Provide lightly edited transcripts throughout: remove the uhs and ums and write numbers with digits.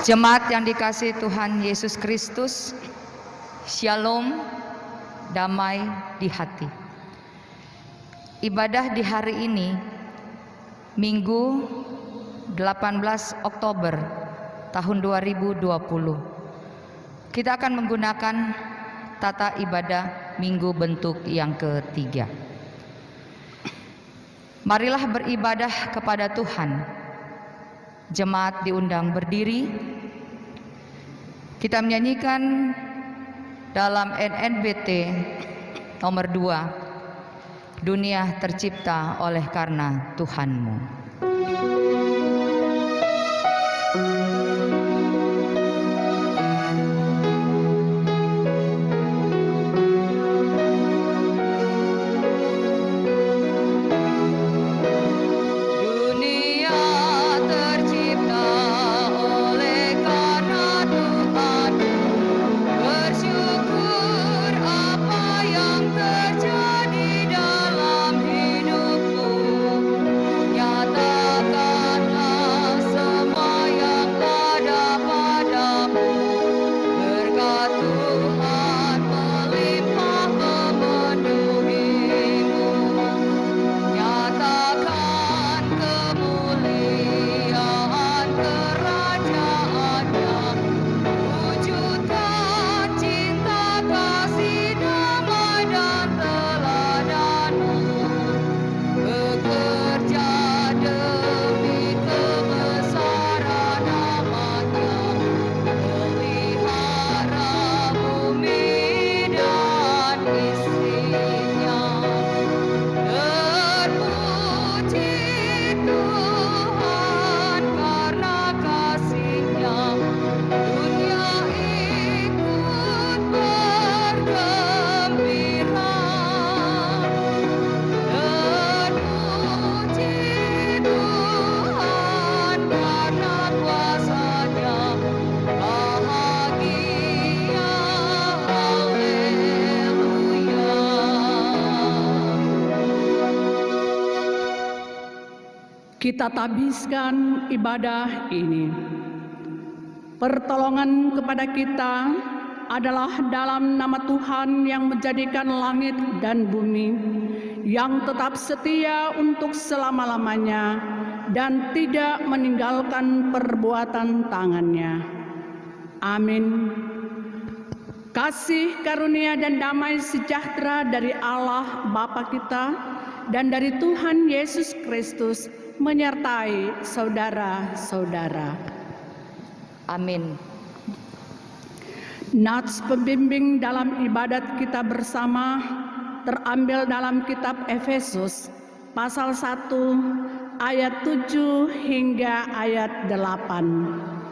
Jemaat yang dikasihi Tuhan Yesus Kristus, Shalom, damai di hati. Ibadah di hari ini, Minggu 18 Oktober tahun 2020. Kita akan menggunakan tata ibadah Minggu bentuk yang ketiga. Marilah beribadah kepada Tuhan. Jemaat diundang berdiri. Kita menyanyikan dalam NNBT nomor 2, Dunia tercipta oleh karena Tuhanmu. Kita tabiskan ibadah ini. Pertolongan kepada kita adalah dalam nama Tuhan yang menjadikan langit dan bumi, yang tetap setia untuk selama-lamanya dan tidak meninggalkan perbuatan tangannya. Amin. Kasih karunia dan damai sejahtera dari Allah Bapa kita dan dari Tuhan Yesus Kristus menyertai saudara-saudara. Amin. Nats pembimbing dalam ibadat kita bersama terambil dalam kitab Efesus pasal 1 ayat 7 hingga ayat 8.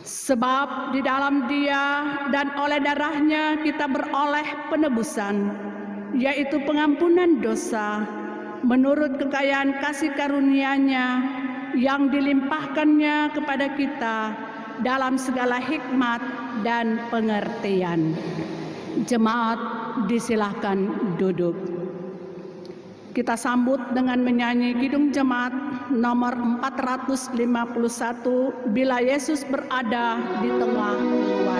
Sebab di dalam Dia dan oleh darahnya kita beroleh penebusan, yaitu pengampunan dosa, menurut kekayaan kasih karunia-Nya yang dilimpahkannya kepada kita dalam segala hikmat dan pengertian. Jemaat disilahkan duduk. Kita sambut dengan menyanyi Kidung Jemaat nomor 451, Bila Yesus Berada di Tengah Keluarga.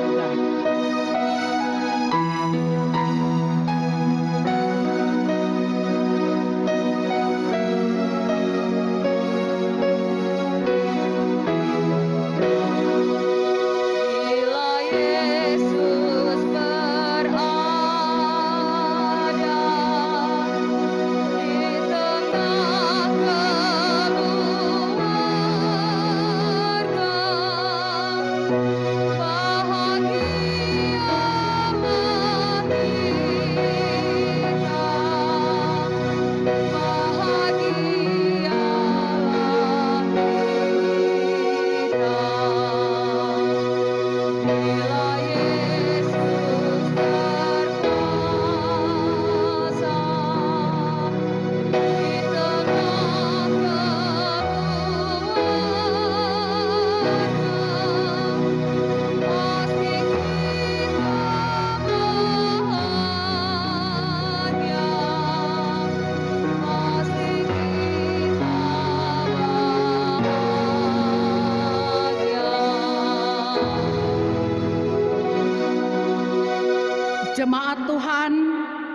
Jemaat Tuhan,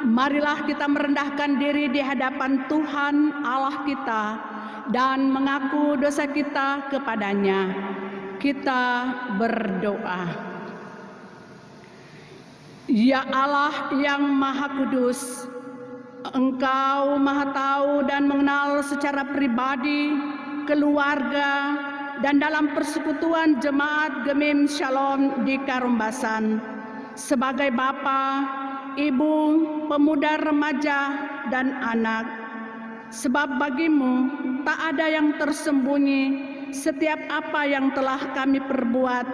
marilah kita merendahkan diri di hadapan Tuhan Allah kita dan mengaku dosa kita kepadanya. Kita berdoa. Ya Allah yang Maha Kudus, Engkau Maha tahu dan mengenal secara pribadi, keluarga, dan dalam persekutuan jemaat Gemim Shalom di Karumbasan sebagai Bapa, Ibu, pemuda, remaja, dan anak. Sebab bagimu tak ada yang tersembunyi setiap apa yang telah kami perbuat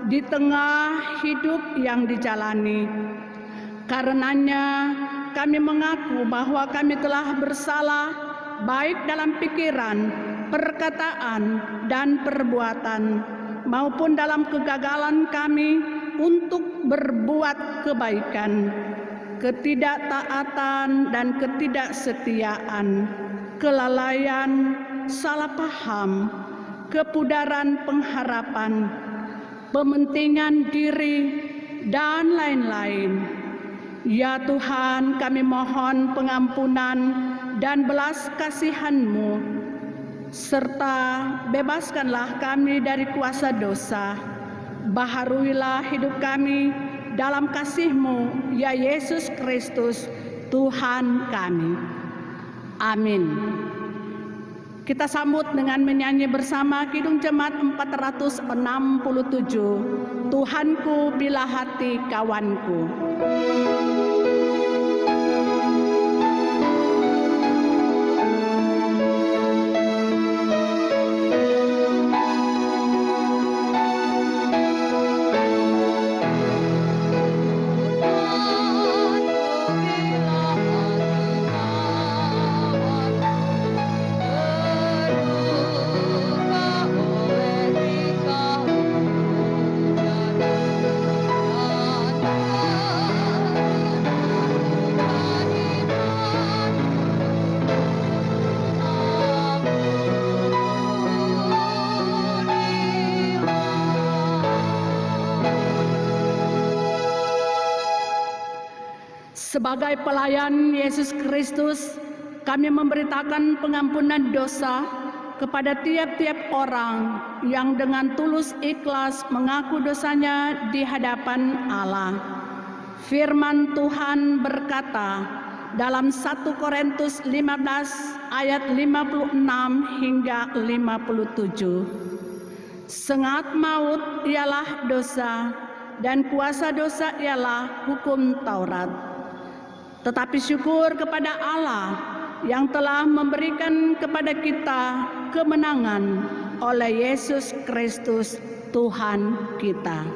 di tengah hidup yang dijalani. Karenanya kami mengaku bahwa kami telah bersalah baik dalam pikiran, perkataan, dan perbuatan maupun dalam kegagalan kami untuk berbuat kebaikan, ketidaktaatan dan ketidaksetiaan, kelalaian, salah paham, kepudaran pengharapan, pementingan diri, dan lain-lain. Ya Tuhan, kami mohon pengampunan dan belas kasihan-Mu, serta bebaskanlah kami dari kuasa dosa. Baharuilah hidup kami dalam kasih-Mu, ya Yesus Kristus, Tuhan kami. Amin. Kita sambut dengan menyanyi bersama Kidung Jemaat 467, Tuhanku bila hati kawanku. Sebagai pelayan Yesus Kristus, kami memberitakan pengampunan dosa kepada tiap-tiap orang yang dengan tulus ikhlas mengaku dosanya di hadapan Allah. Firman Tuhan berkata dalam 1 Korintus 15 ayat 56 hingga 57. Sengat maut ialah dosa, dan kuasa dosa ialah hukum Taurat. Tetapi syukur kepada Allah yang telah memberikan kepada kita kemenangan oleh Yesus Kristus Tuhan kita.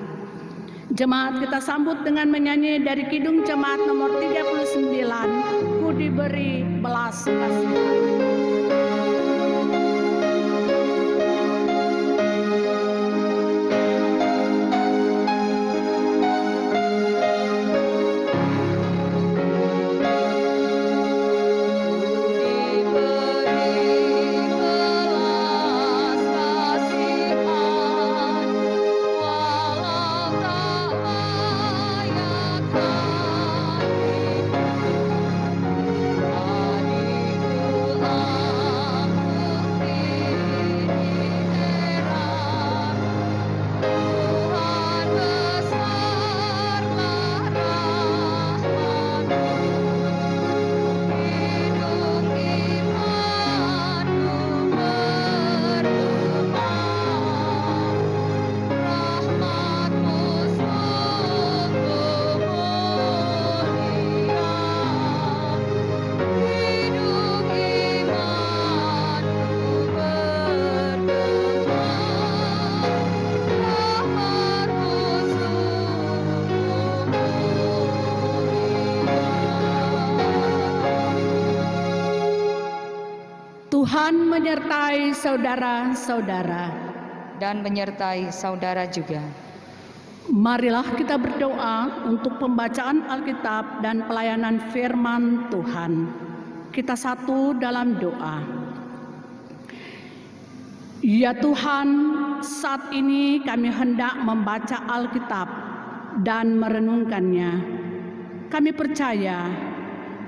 Jemaat kita sambut dengan menyanyi dari Kidung Jemaat nomor 39, Ku diberi belas kasihan. Tuhan menyertai saudara-saudara dan menyertai saudara juga. Marilah kita berdoa untuk pembacaan Alkitab dan pelayanan firman Tuhan. Kita satu dalam doa. Ya Tuhan, saat ini kami hendak membaca Alkitab dan merenungkannya. Kami percaya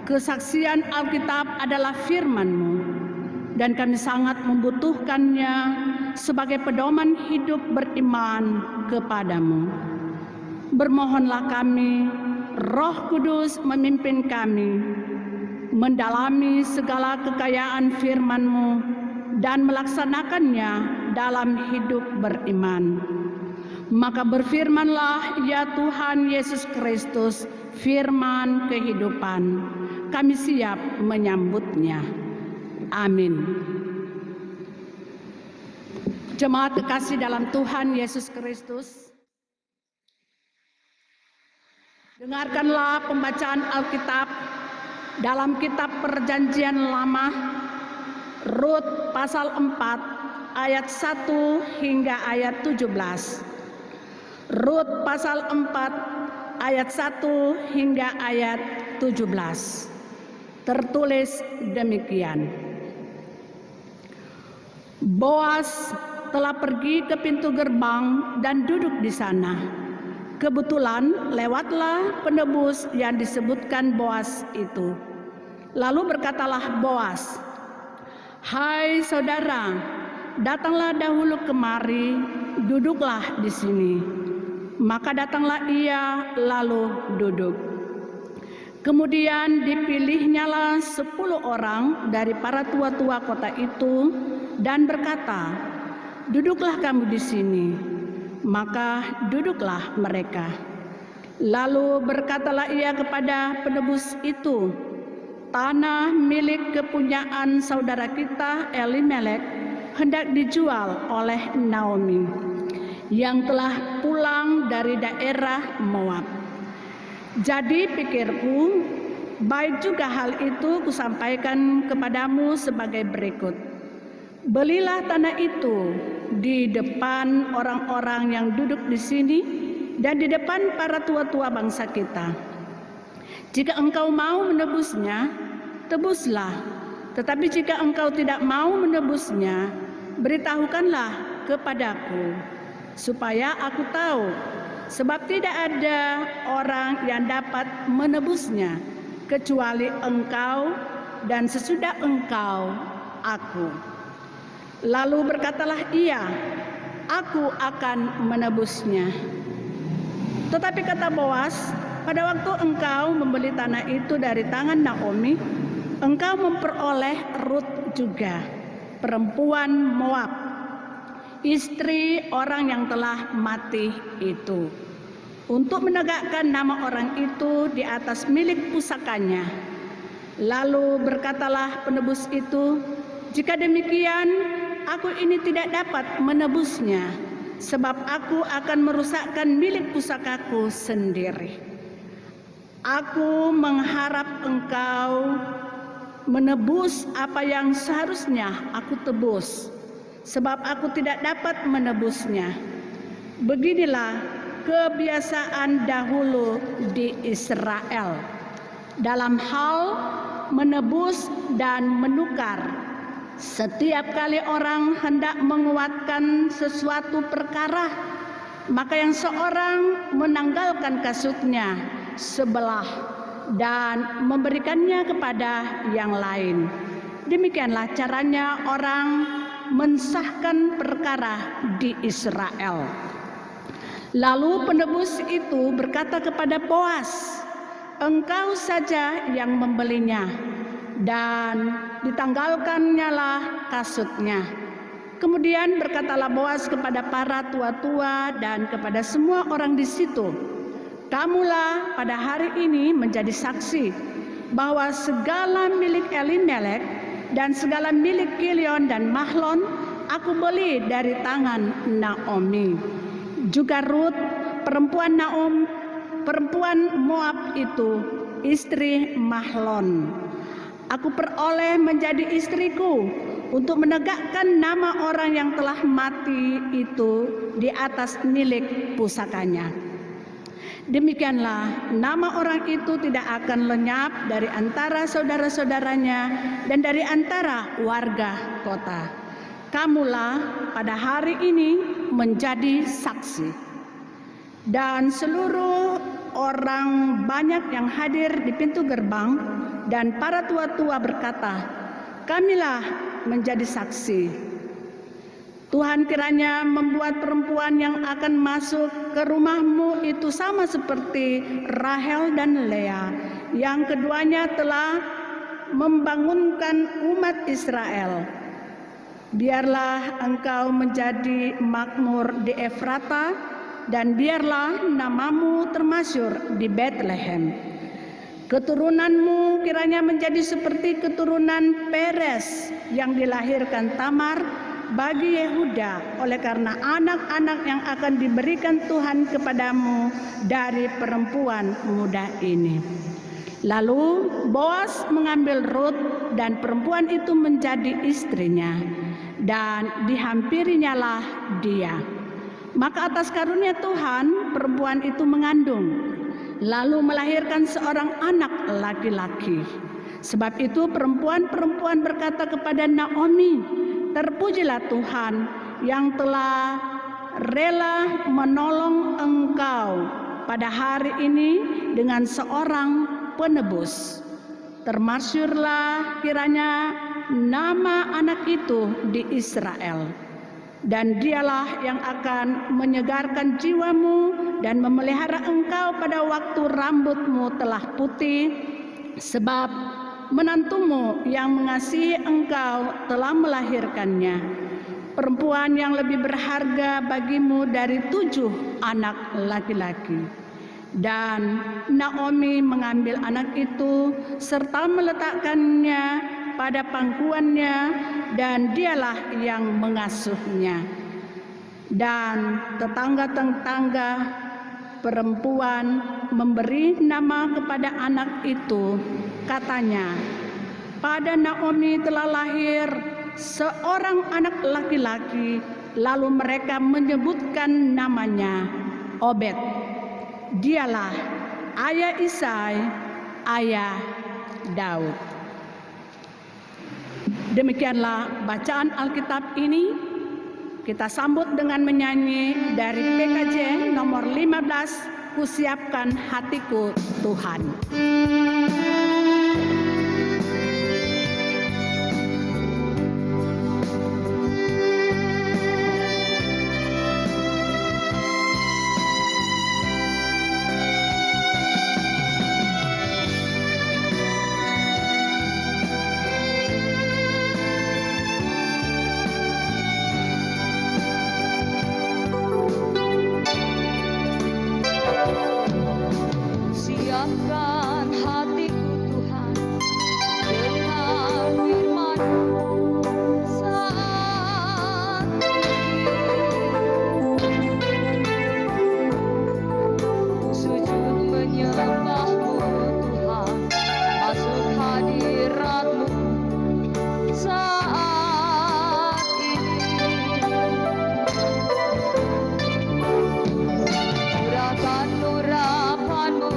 kesaksian Alkitab adalah firman-Mu, dan kami sangat membutuhkannya sebagai pedoman hidup beriman kepadamu. Bermohonlah kami, Roh Kudus memimpin kami, mendalami segala kekayaan firman-Mu dan melaksanakannya dalam hidup beriman. Maka berfirmanlah ya Tuhan Yesus Kristus, firman kehidupan. Kami siap menyambutnya. Amin. Jemaat kekasih dalam Tuhan Yesus Kristus, dengarkanlah pembacaan Alkitab dalam kitab Perjanjian Lama, Rut pasal 4 ayat 1 hingga ayat 17. Rut pasal 4 ayat 1 hingga ayat 17. Tertulis demikian. Boas telah pergi ke pintu gerbang dan duduk di sana. Kebetulan lewatlah penebus yang disebutkan Boas itu. Lalu berkatalah Boas, "Hai saudara, datanglah dahulu kemari, duduklah di sini." Maka datanglah ia lalu duduk. Kemudian dipilihnyalah 10 orang dari para tua-tua kota itu dan berkata, "Duduklah kamu di sini." Maka duduklah mereka. Lalu berkatalah ia kepada penebus itu, "Tanah milik kepunyaan saudara kita Elimelek hendak dijual oleh Naomi yang telah pulang dari daerah Moab. Jadi pikirku, baik juga hal itu kusampaikan kepadamu sebagai berikut. Belilah tanah itu di depan orang-orang yang duduk di sini dan di depan para tua-tua bangsa kita. Jika engkau mau menebusnya, tebuslah. Tetapi jika engkau tidak mau menebusnya, beritahukanlah kepadaku, supaya aku tahu, sebab tidak ada orang yang dapat menebusnya kecuali engkau, dan sesudah engkau aku." Lalu berkatalah ia, "Aku akan menebusnya." Tetapi kata Boas, "Pada waktu engkau membeli tanah itu dari tangan Naomi, engkau memperoleh Rut juga, perempuan Moab, istri orang yang telah mati itu, untuk menegakkan nama orang itu di atas milik pusakanya." Lalu berkatalah penebus itu, "Jika demikian, aku ini tidak dapat menebusnya, sebab aku akan merusakkan milik pusakaku sendiri. Aku mengharap engkau menebus apa yang seharusnya aku tebus, sebab aku tidak dapat menebusnya. Beginilah kebiasaan dahulu di Israel dalam hal menebus dan menukar. Setiap kali orang hendak menguatkan sesuatu perkara, maka yang seorang menanggalkan kasutnya sebelah dan memberikannya kepada yang lain. Demikianlah caranya orang mensahkan perkara di Israel." Lalu penebus itu berkata kepada Boas, "Engkau saja yang membelinya," dan ditanggalkannya lah kasutnya. Kemudian berkatalah Boas kepada para tua-tua dan kepada semua orang di situ, "Kamulah pada hari ini menjadi saksi bahwa segala milik Elimelek dan segala milik Kilion dan Mahlon aku beli dari tangan Naomi. Juga Rut, perempuan Moab itu, istri Mahlon, aku peroleh menjadi istriku untuk menegakkan nama orang yang telah mati itu di atas milik pusakanya. Demikianlah nama orang itu tidak akan lenyap dari antara saudara-saudaranya dan dari antara warga kota. Kamulah pada hari ini menjadi saksi." Dan seluruh orang banyak yang hadir di pintu gerbang, dan para tua-tua berkata, "Kamilah menjadi saksi." Tuhan kiranya membuat perempuan yang akan masuk ke rumahmu itu sama seperti Rahel dan Lea, yang keduanya telah membangunkan umat Israel. Biarlah engkau menjadi makmur di Efrata, dan biarlah namamu termasyhur di Bethlehem. Keturunanmu kiranya menjadi seperti keturunan Peres yang dilahirkan Tamar bagi Yehuda, oleh karena anak-anak yang akan diberikan Tuhan kepadamu dari perempuan muda ini. Lalu Boas mengambil Rut, dan perempuan itu menjadi istrinya, dan dihampirinyalah dia. Maka atas karunia Tuhan, perempuan itu mengandung, lalu melahirkan seorang anak laki-laki. Sebab itu perempuan-perempuan berkata kepada Naomi, "Terpujilah Tuhan yang telah rela menolong engkau pada hari ini dengan seorang penebus. Termasyhurlah kiranya nama anak itu di Israel. Dan dialah yang akan menyegarkan jiwamu dan memelihara engkau pada waktu rambutmu telah putih, sebab menantumu yang mengasihi engkau telah melahirkannya, perempuan yang lebih berharga bagimu dari 7 anak laki-laki." Dan Naomi mengambil anak itu serta meletakkannya pada pangkuannya, dan dialah yang mengasuhnya. Dan tetangga-tetangga perempuan memberi nama kepada anak itu, katanya, "Pada Naomi telah lahir seorang anak laki-laki." Lalu mereka menyebutkan namanya Obed. Dialah ayah Isai, ayah Daud. Demikianlah bacaan Alkitab ini. Kita sambut dengan menyanyi dari PKJ nomor 15, "Kusiapkan Hatiku Tuhan." Siapkan hatiku Tuhan dengan firman-Mu saat ini. Sujud menyembah-Mu Tuhan, masuk hadirat-Mu saat ini. Curahkan urapan-Mu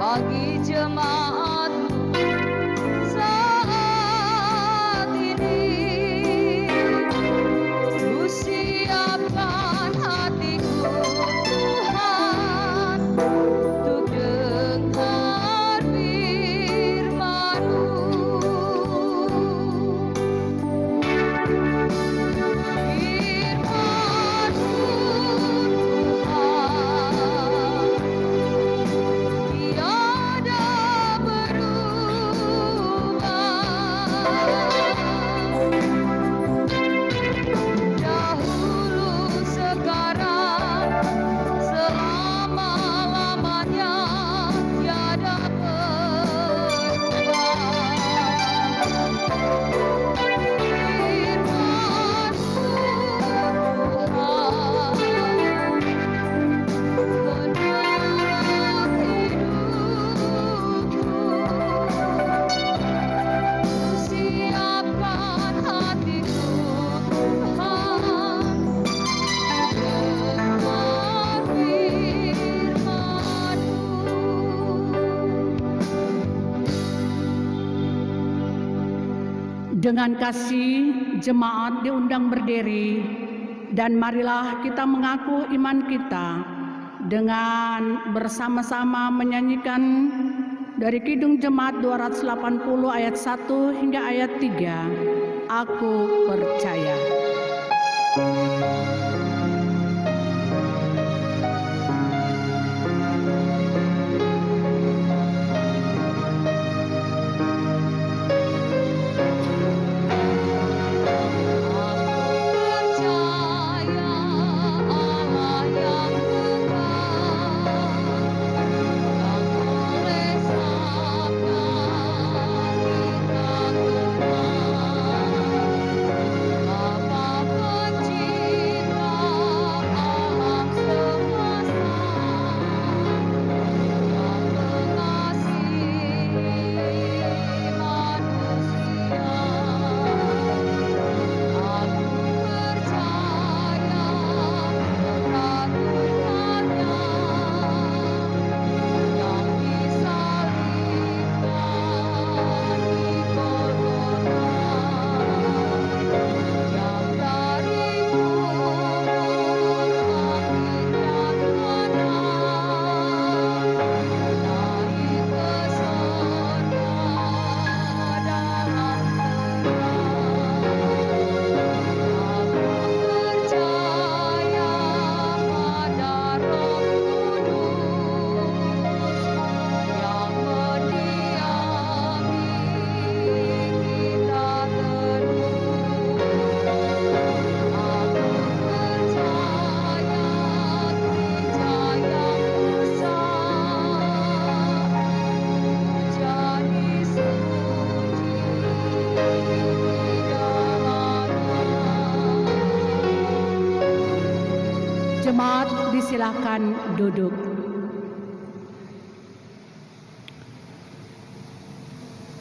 bagi jemaat-Mu saat ini. Ku siapkan hatiku Tuhan untuk dengar firman-Mu. Dengan kasih, jemaat diundang berdiri, dan marilah kita mengaku iman kita dengan bersama-sama menyanyikan dari Kidung Jemaat 280 ayat 1 hingga ayat 3. Aku percaya. Jemaat disilakan duduk.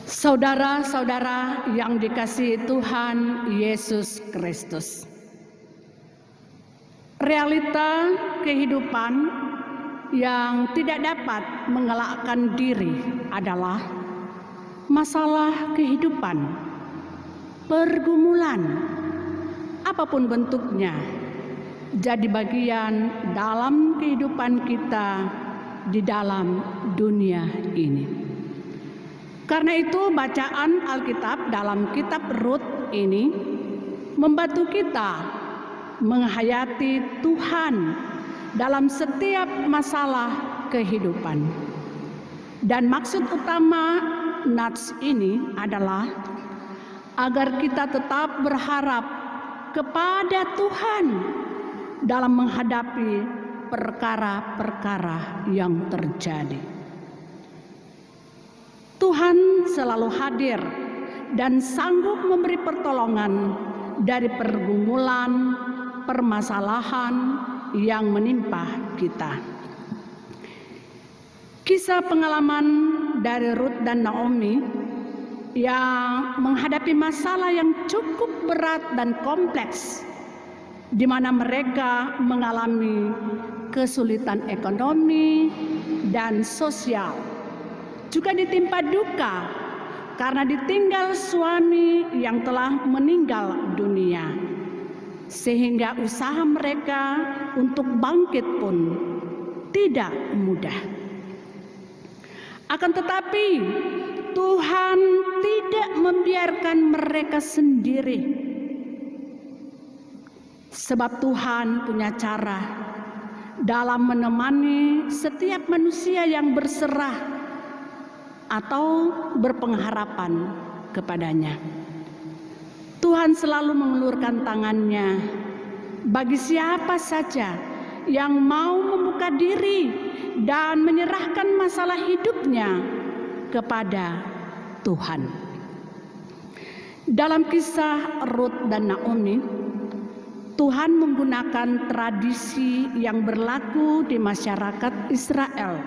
Saudara-saudara yang dikasihi Tuhan Yesus Kristus, realita kehidupan yang tidak dapat mengelakkan diri adalah masalah kehidupan, pergumulan, apapun bentuknya, jadi bagian dalam kehidupan kita di dalam dunia ini. Karena itu bacaan Alkitab dalam kitab Rut ini membantu kita menghayati Tuhan dalam setiap masalah kehidupan. Dan maksud utama nats ini adalah agar kita tetap berharap kepada Tuhan dalam menghadapi perkara-perkara yang terjadi. Tuhan selalu hadir dan sanggup memberi pertolongan dari pergumulan, permasalahan yang menimpa kita. Kisah pengalaman dari Rut dan Naomi yang menghadapi masalah yang cukup berat dan kompleks, di mana mereka mengalami kesulitan ekonomi dan sosial, juga ditimpa duka karena ditinggal suami yang telah meninggal dunia, sehingga usaha mereka untuk bangkit pun tidak mudah. Akan tetapi Tuhan tidak membiarkan mereka sendiri. Sebab Tuhan punya cara dalam menemani setiap manusia yang berserah atau berpengharapan kepadanya. Tuhan selalu mengulurkan tangannya bagi siapa saja yang mau membuka diri dan menyerahkan masalah hidupnya kepada Tuhan. Dalam kisah Rut dan Naomi, Tuhan menggunakan tradisi yang berlaku di masyarakat Israel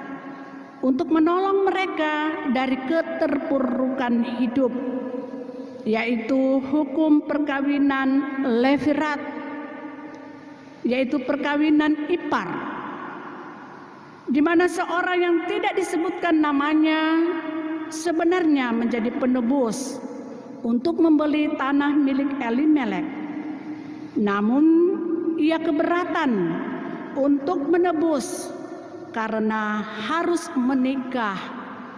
untuk menolong mereka dari keterpurukan hidup, yaitu hukum perkawinan Levirat, yaitu perkawinan ipar, di mana seorang yang tidak disebutkan namanya sebenarnya menjadi penebus untuk membeli tanah milik Elimelek. Namun ia keberatan untuk menebus karena harus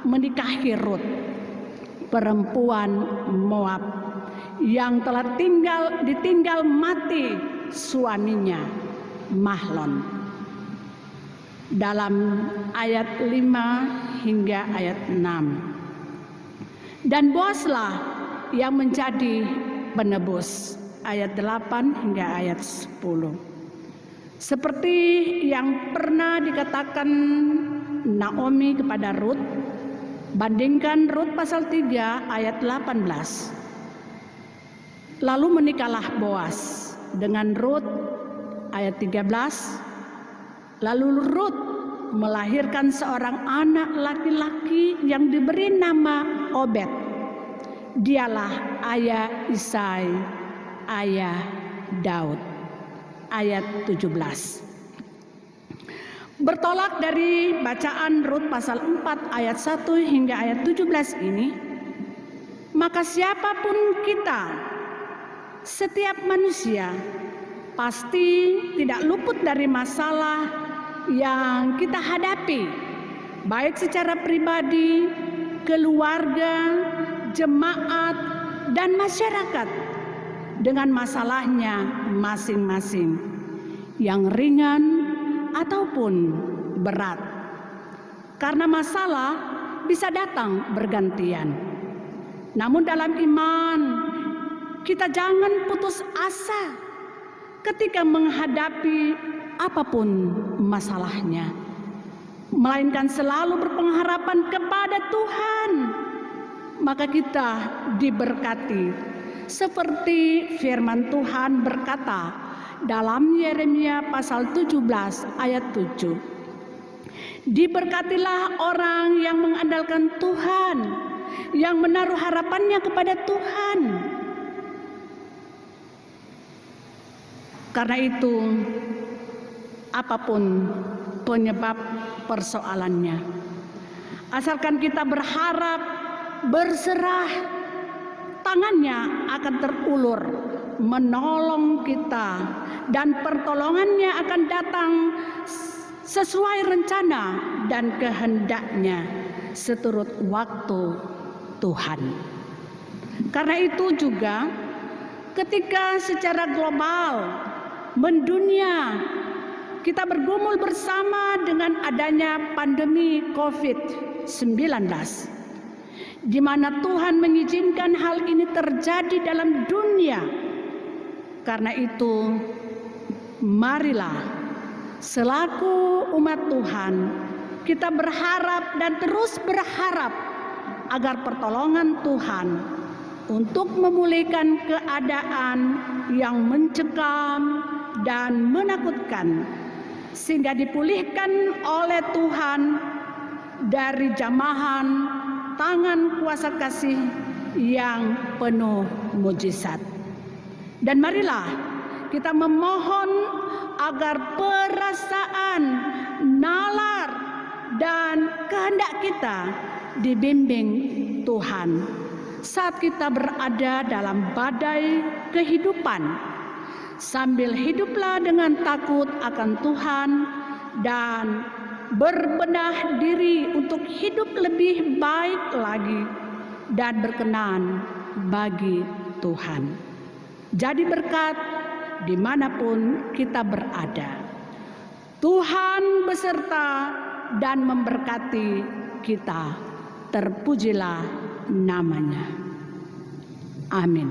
menikahi Rut, perempuan Moab yang telah ditinggal mati suaminya Mahlon. Dalam ayat 5 hingga ayat 6. Dan Boaslah yang menjadi penebus, ayat 8 hingga ayat 10. Seperti yang pernah dikatakan Naomi kepada Rut, bandingkan Rut pasal 3 ayat 18. Lalu menikahlah Boas dengan Rut, ayat 13. Lalu Rut melahirkan seorang anak laki-laki yang diberi nama Obed. Dialah ayah Isai, ayah Daud. Ayat 17. Bertolak dari bacaan Rut pasal 4 ayat 1 hingga ayat 17 ini, maka siapapun kita, setiap manusia pasti tidak luput dari masalah yang kita hadapi, baik secara pribadi, keluarga, jemaat, dan masyarakat, dengan masalahnya masing-masing, yang ringan ataupun berat. Karena masalah bisa datang bergantian. Namun dalam iman, kita jangan putus asa ketika menghadapi apapun masalahnya, melainkan selalu berpengharapan kepada Tuhan. Maka kita diberkati seperti firman Tuhan berkata dalam Yeremia pasal 17 ayat 7. Diberkatilah orang yang mengandalkan Tuhan, yang menaruh harapannya kepada Tuhan. Karena itu, apapun penyebab persoalannya, asalkan kita berharap, berserah, tangannya akan terulur menolong kita, dan pertolongannya akan datang sesuai rencana dan kehendaknya seturut waktu Tuhan. Karena itu juga ketika secara global mendunia kita bergumul bersama dengan adanya pandemi COVID-19, di mana Tuhan mengizinkan hal ini terjadi dalam dunia. Karena itu, marilah selaku umat Tuhan kita berharap dan terus berharap agar pertolongan Tuhan untuk memulihkan keadaan yang mencekam dan menakutkan, sehingga dipulihkan oleh Tuhan dari jamahan tangan kuasa kasih yang penuh mujizat. Dan marilah kita memohon agar perasaan, nalar, dan kehendak kita dibimbing Tuhan saat kita berada dalam badai kehidupan, sambil hiduplah dengan takut akan Tuhan dan berbenah diri untuk hidup lebih baik lagi dan berkenan bagi Tuhan. Jadi berkat dimanapun kita berada. Tuhan beserta dan memberkati kita. Terpujilah namanya. Amin.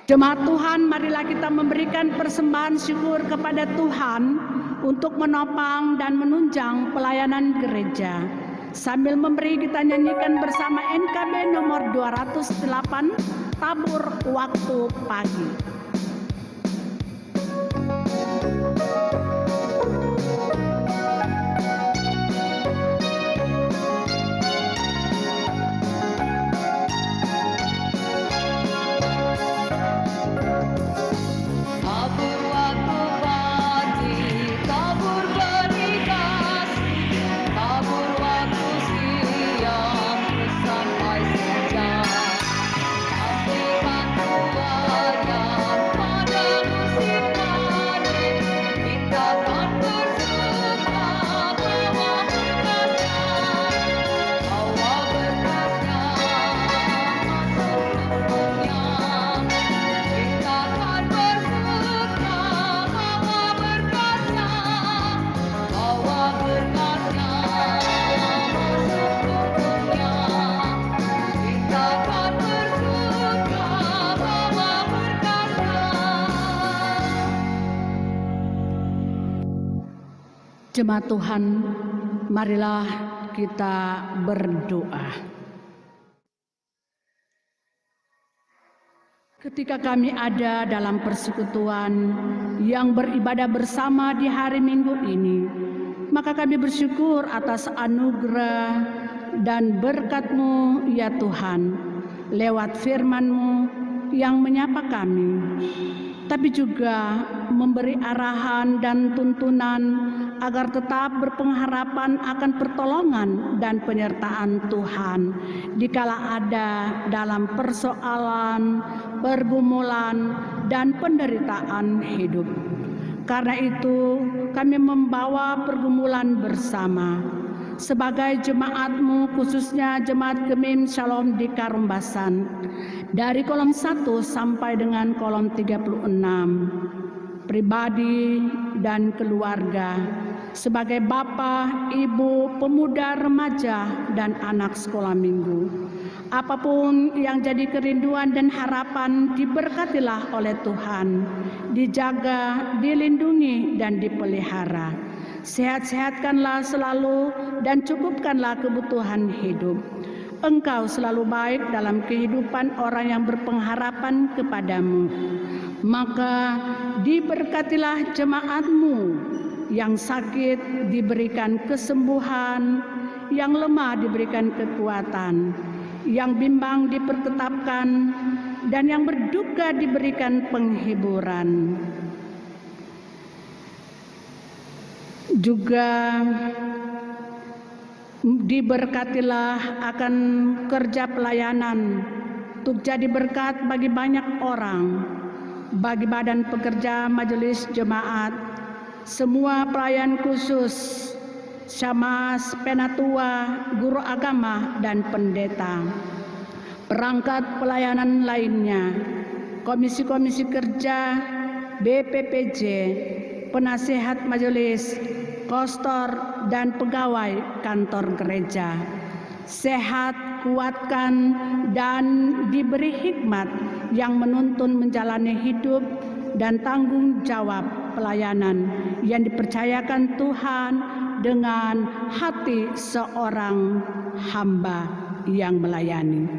Jemaat Tuhan, marilah kita memberikan persembahan syukur kepada Tuhan untuk menopang dan menunjang pelayanan gereja. Sambil memberi, kita nyanyikan bersama NKB nomor 208, Tabur Waktu Pagi. Sampai senja, nantikan Tuhan yang Jemaat Tuhan, marilah kita berdoa. Ketika kami ada dalam persekutuan yang beribadah bersama di hari Minggu ini, maka kami bersyukur atas anugerah dan berkat-Mu ya Tuhan, lewat firman-Mu yang menyapa kami, tapi juga memberi arahan dan tuntunan agar tetap berpengharapan akan pertolongan dan penyertaan Tuhan dikala ada dalam persoalan, pergumulan, dan penderitaan hidup. Karena itu kami membawa pergumulan bersama sebagai jemaat-Mu, khususnya Jemaat Gemim Shalom di Karumbasan, dari kolom 1 sampai dengan kolom 36, pribadi dan keluarga, sebagai bapak, ibu, pemuda, remaja, dan anak sekolah minggu. Apapun yang jadi kerinduan dan harapan, diberkatilah oleh Tuhan, dijaga, dilindungi, dan dipelihara. Sehat-sehatkanlah selalu dan cukupkanlah kebutuhan hidup. Engkau selalu baik dalam kehidupan orang yang berpengharapan kepadamu. Maka diberkatilah jemaat-Mu, yang sakit diberikan kesembuhan, yang lemah diberikan kekuatan, yang bimbang dipertetapkan, dan yang berduka diberikan penghiburan. Juga diberkatilah akan kerja pelayanan untuk jadi berkat bagi banyak orang, bagi badan pekerja majelis jemaat, semua pelayan khusus, syamas, penatua, guru agama, dan pendeta, perangkat pelayanan lainnya, komisi-komisi kerja, BPPJ, penasehat majelis, kostor, dan pegawai kantor gereja. Sehat, kuatkan, dan diberi hikmat yang menuntun menjalani hidup dan tanggung jawab pelayanan yang dipercayakan Tuhan dengan hati seorang hamba yang melayani.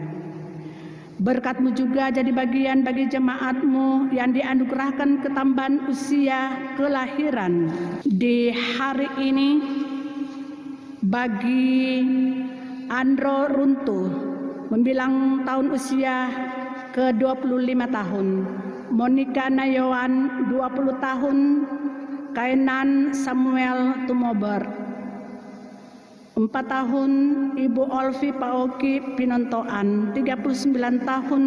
Berkat-Mu juga jadi bagian bagi jemaat-Mu yang dianugerahkan ketambahan usia kelahiran di hari ini, bagi Andro Runtuh membilang tahun usia ke-25 tahun, Monica Nayawan 20 tahun, Kainan Samuel Tumober 4 tahun, Ibu Olvi Paoki Pinontoan 39 tahun,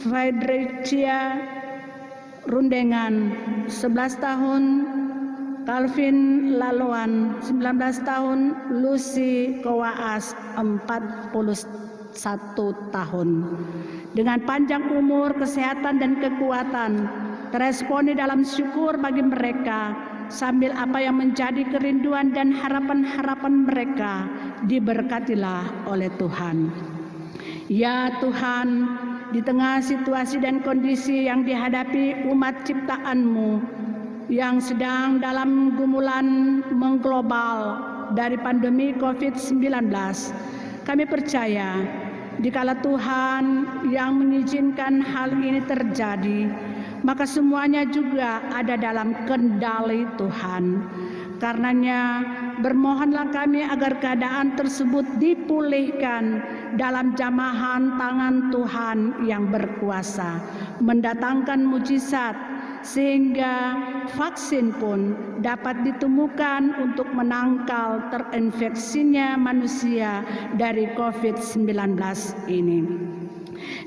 Fedricia Rundengan 11 tahun, Calvin Laloan 19 tahun, Lucy Kowaas 41 tahun. Dengan panjang umur, kesehatan, dan kekuatan, teresponi dalam syukur bagi mereka, sambil apa yang menjadi kerinduan dan harapan-harapan mereka diberkatilah oleh Tuhan. Ya Tuhan, di tengah situasi dan kondisi yang dihadapi umat ciptaan-Mu yang sedang dalam gumulan mengglobal dari pandemi COVID-19, kami percaya dikala Tuhan yang mengizinkan hal ini terjadi, maka semuanya juga ada dalam kendali Tuhan. Karenanya bermohonlah kami agar keadaan tersebut dipulihkan dalam jamahan tangan Tuhan yang berkuasa, mendatangkan mujizat sehingga vaksin pun dapat ditemukan untuk menangkal terinfeksinya manusia dari COVID-19 ini.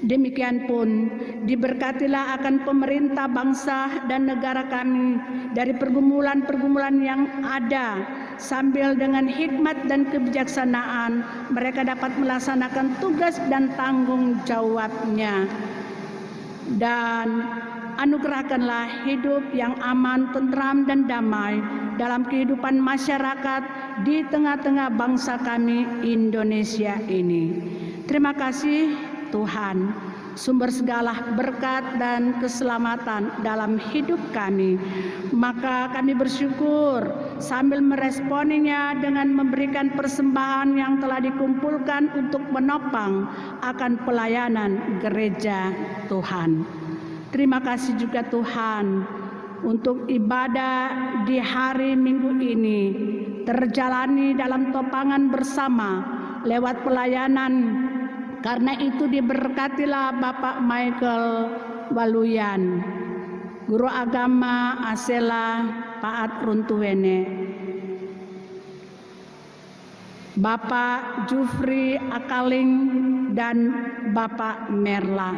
Demikian pun diberkatilah akan pemerintah bangsa dan negara kami dari pergumulan-pergumulan yang ada, sambil dengan hikmat dan kebijaksanaan mereka dapat melaksanakan tugas dan tanggung jawabnya. Dan anugerahkanlah hidup yang aman, tentram, dan damai dalam kehidupan masyarakat di tengah-tengah bangsa kami Indonesia ini. Terima kasih Tuhan. sumber segala berkat dan keselamatan dalam hidup kami. Maka kami bersyukur sambil meresponinya dengan memberikan persembahan yang telah dikumpulkan untuk menopang akan pelayanan gereja Tuhan. Terima kasih juga Tuhan untuk ibadah di hari Minggu ini terjalani dalam topangan bersama lewat pelayanan. Karena itu diberkatilah Bapak Michael Waluyan, Guru Agama Asela Paat Runtuwene, Bapak Jufri Akaling dan Bapak Merla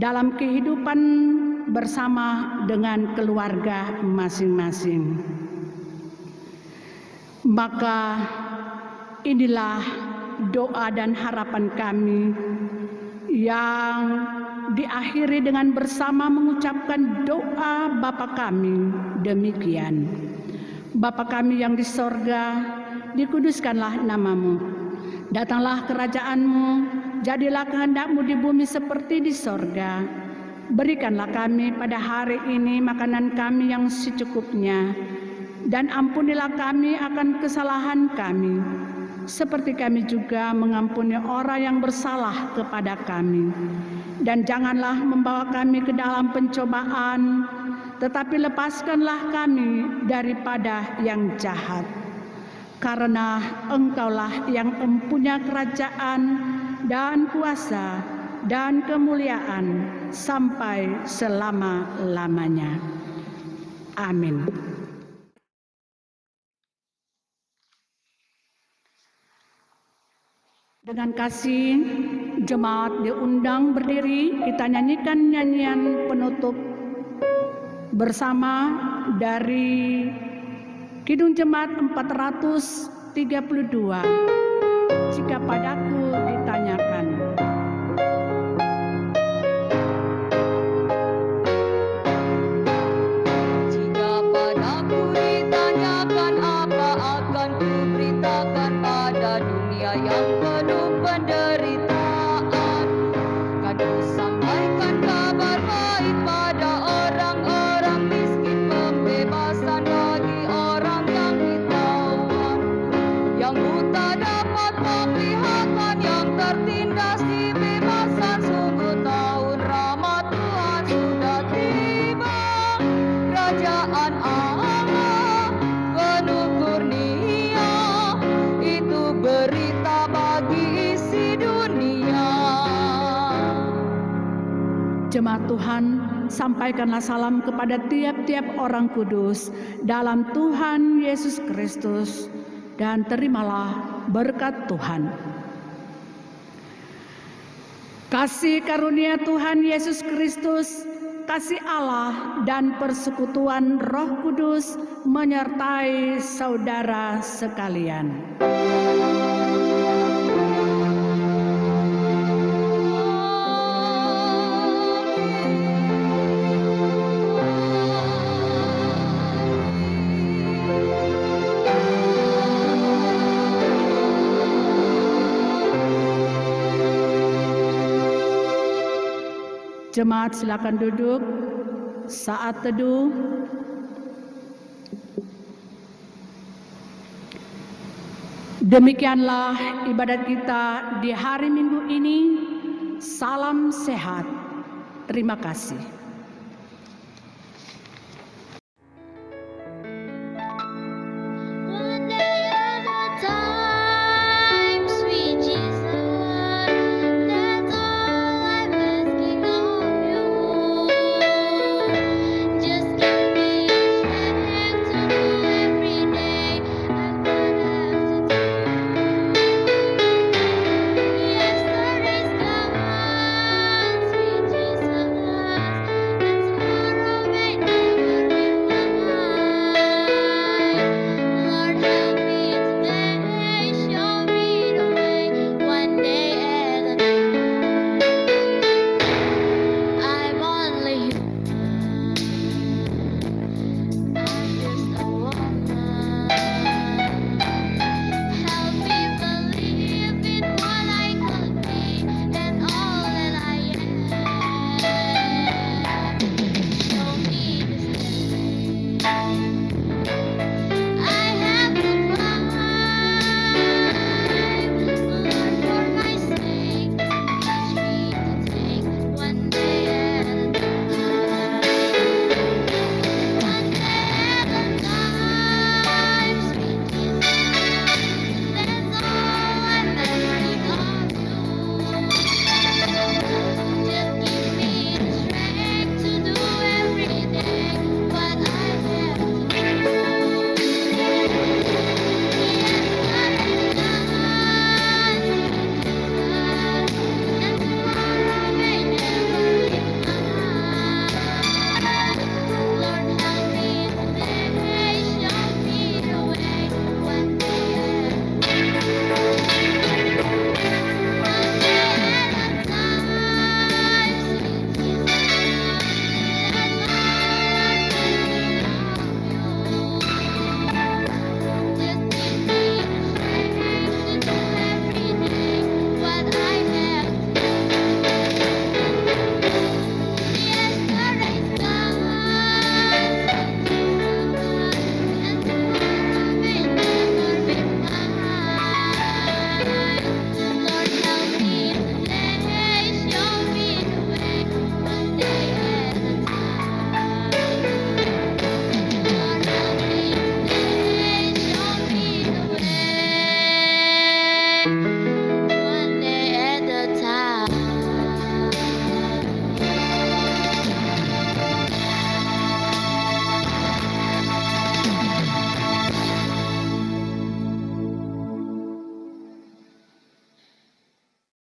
dalam kehidupan bersama dengan keluarga masing-masing. Maka inilah doa dan harapan kami yang diakhiri dengan bersama mengucapkan doa Bapa kami demikian. Bapa kami yang di sorga, dikuduskanlah namamu. Datanglah kerajaanmu, jadilah kehendakmu di bumi seperti di sorga. Berikanlah kami pada hari ini makanan kami yang secukupnya, dan ampunilah kami akan kesalahan kami, seperti kami juga mengampuni orang yang bersalah kepada kami. Dan janganlah membawa kami ke dalam pencobaan, tetapi lepaskanlah kami daripada yang jahat. Karena Engkaulah yang mempunyai kerajaan dan kuasa dan kemuliaan sampai selama-lamanya. Amin. Dengan kasih, jemaat diundang berdiri, kita nyanyikan nyanyian penutup bersama dari Kidung Jemaat 432. Jika padaku ditanyakan. Jika padaku ditanyakan, apa akan kuberitakan pada dunia yang penuh penderitaan? Kan ku sampaikan kabar baik pada orang-orang miskin, pembebasan bagi orang yang ditawan, yang buta dapat penglihatan, yang tertindas dibebasan. Sungguh tahun rahmat Tuhan sudah tiba, kerajaan Allah penuh kurnia, itu berita bagi isi dunia. Jemaat Tuhan, sampaikanlah salam kepada tiap-tiap orang kudus dalam Tuhan Yesus Kristus, dan terimalah berkat Tuhan. Kasih karunia Tuhan Yesus Kristus, kasih Allah dan persekutuan Roh Kudus menyertai saudara sekalian. Jemaat silakan duduk. Saat teduh. Demikianlah ibadat kita di hari Minggu ini. Salam sehat. Terima kasih.